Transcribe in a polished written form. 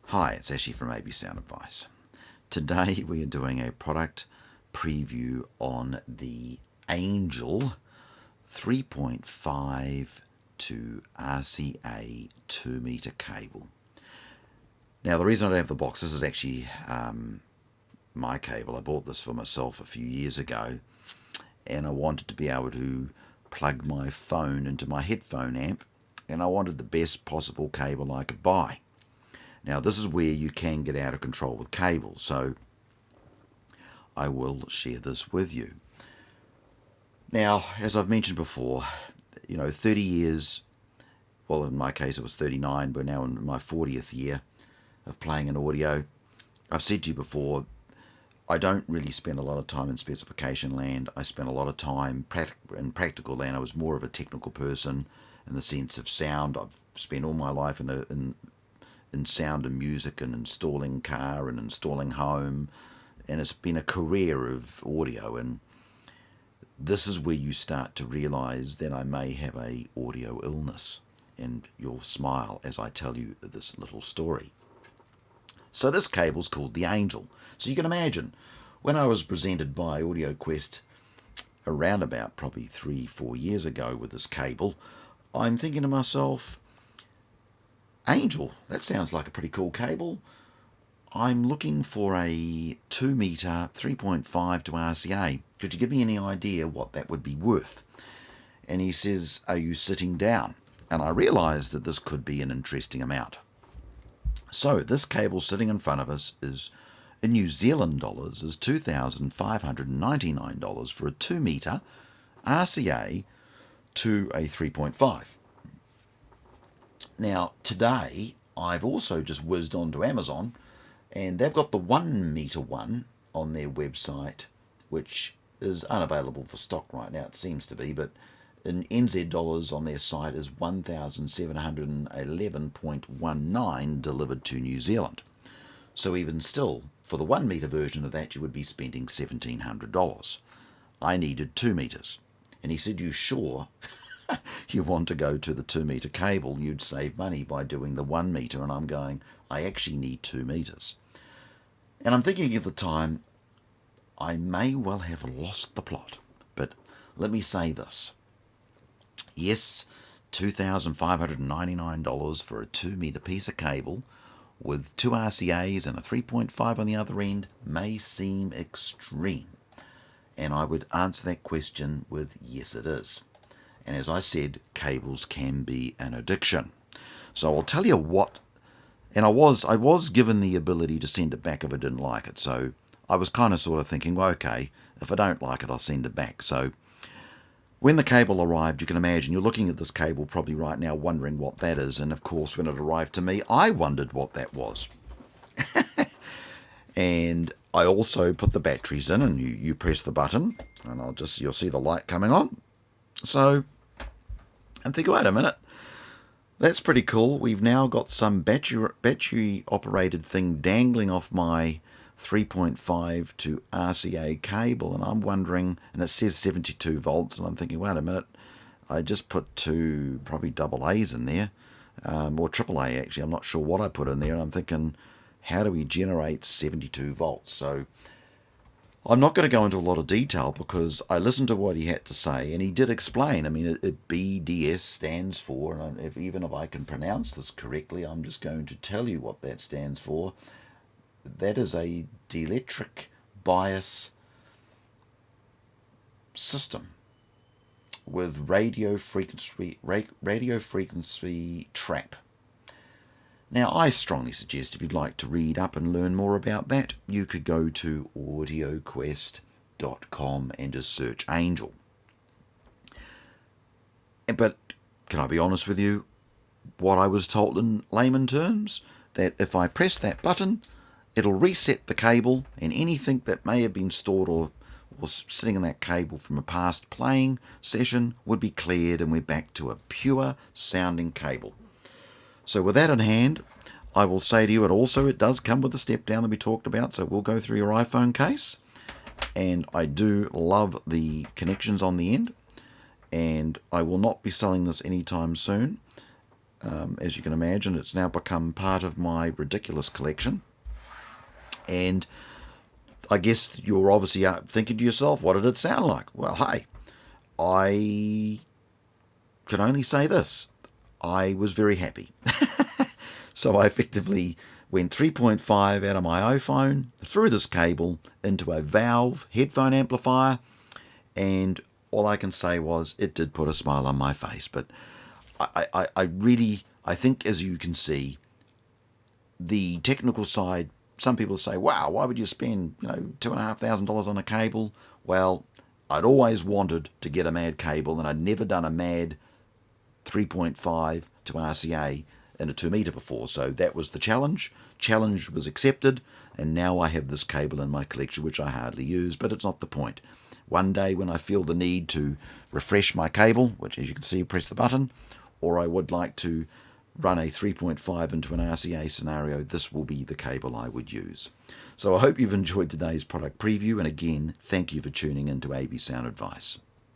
Hi, it's Ashley from AB Sound Advice. Today we are doing a product preview on the Angel 3.5 to RCA 2-meter cable. Now the reason I don't have the box, this is actually my cable. I bought this for myself a few years ago and I wanted to be able to plug my phone into my headphone amp, and I wanted the best possible cable I could buy. Now this is where you can get out of control with cables, so I will share this with you. Now, as I've mentioned before, 30 years, well in my case it was 39, but now in my 40th year of playing in audio. I've said to you before, I don't really spend a lot of time in specification land. I spend a lot of time in practical land. I was more of a technical person in the sense of sound. I've spent all my life in sound and music and installing car and installing home, and it's been a career of audio, and this is where you start to realize that I may have a audio illness, and you'll smile as I tell you this little story. So this cable's called the Angel. So you can imagine, when I was presented by AudioQuest around about probably 3-4 years ago with this cable, I'm thinking to myself, Angel, that sounds like a pretty cool cable. I'm looking for a 2-meter 3.5 to RCA. Could you give me any idea what that would be worth? And he says, are you sitting down? And I realized that this could be an interesting amount. So this cable sitting in front of us is, in New Zealand dollars, is $2,599 for a 2-meter RCA to a 3.5. Now today I've also just whizzed onto Amazon, and they've got the 1-meter one on their website, which is unavailable for stock right now, it seems to be, but in NZ dollars on their site is 1,711.19 delivered to New Zealand. So even still, for the 1-meter version of that, you would be spending $1,700. I needed 2 meters. And he said, you sure you want to go to the 2-meter cable? You'd save money by doing the 1-meter. And I'm going, I actually need 2 meters. And I'm thinking at the time, I may well have lost the plot. But let me say this. Yes, $2,599 for a 2-meter piece of cable with 2 RCAs and a 3.5 on the other end may seem extreme. And I would answer that question with yes, it is. And as I said, cables can be an addiction. So I'll tell you what, and I was given the ability to send it back if I didn't like it. So I was kind of sort of thinking, well, okay, if I don't like it, I'll send it back. So when the cable arrived, you can imagine, you're looking at this cable probably right now wondering what that is. And of course, when it arrived to me, I wondered what that was. And I also put the batteries in, and you press the button, and you'll see the light coming on. So I'm thinking, wait a minute, that's pretty cool. We've now got some battery operated thing dangling off my 3.5 to RCA cable, and I'm wondering, and it says 72 volts, and I'm thinking, wait a minute, I just put 2 probably double A's in there, or triple A actually, I'm not sure what I put in there, and I'm thinking, how do we generate 72 volts? So I'm not going to go into a lot of detail because I listened to what he had to say, and he did explain. I mean, BDS stands for, and even if I can pronounce this correctly, I'm just going to tell you what that stands for. That is a dielectric bias system with radio frequency trap. Now, I strongly suggest if you'd like to read up and learn more about that, you could go to AudioQuest.com and just search Angel. But can I be honest with you? What I was told in layman terms, that if I press that button, it'll reset the cable, and anything that may have been stored or was sitting in that cable from a past playing session would be cleared, and we're back to a pure sounding cable. So with that in hand, I will say to you, it does come with the step down that we talked about, so we'll go through your iPhone case. And I do love the connections on the end, and I will not be selling this anytime soon. As you can imagine, it's now become part of my ridiculous collection. And I guess you're obviously thinking to yourself, what did it sound like? Well, hey, I can only say this. I was very happy. So I effectively went 3.5 out of my iPhone, through this cable into a Valve headphone amplifier, and all I can say was it did put a smile on my face. But I think, as you can see, the technical side, some people say, wow, why would you spend, $2,500 on a cable? Well, I'd always wanted to get a MAD cable, and I'd never done a MAD 3.5 to RCA in a 2 meter before, so that was the challenge. Challenge was accepted, and now I have this cable in my collection, which I hardly use, but it's not the point. One day when I feel the need to refresh my cable, which, as you can see, press the button, or I would like to run a 3.5 into an RCA scenario, this will be the cable I would use. So I hope you've enjoyed today's product preview, and again, thank you for tuning in to AB Sound Advice.